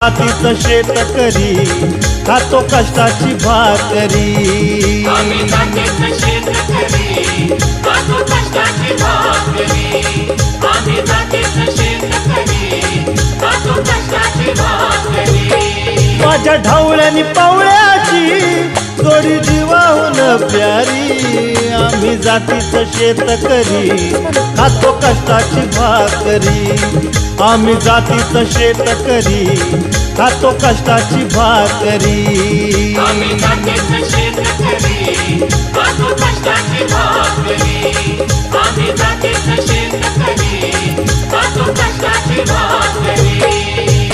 जातीचं शेतकरी खातो कष्टाची भाकरी। आम्ही जातीचं शेतकरी खातो कष्टाची भाकरी। आम्ही जातीचं शेतकरी खातो कष्टाची भाकरी। माझ्या ढवळ्यानी पावळ्याची जोडी जीवाहून प्यारी। आम्ही जातीचं शेतकरी खातो कष्टाची भाकरी। आम्ही जातीचं शेतकरी खातो कष्टाची भाकरी। आम्ही जातीचं शेतकरी खातो कष्टाची भाकरी। आम्ही जातीचं शेतकरी खातो कष्टाची भाकरी।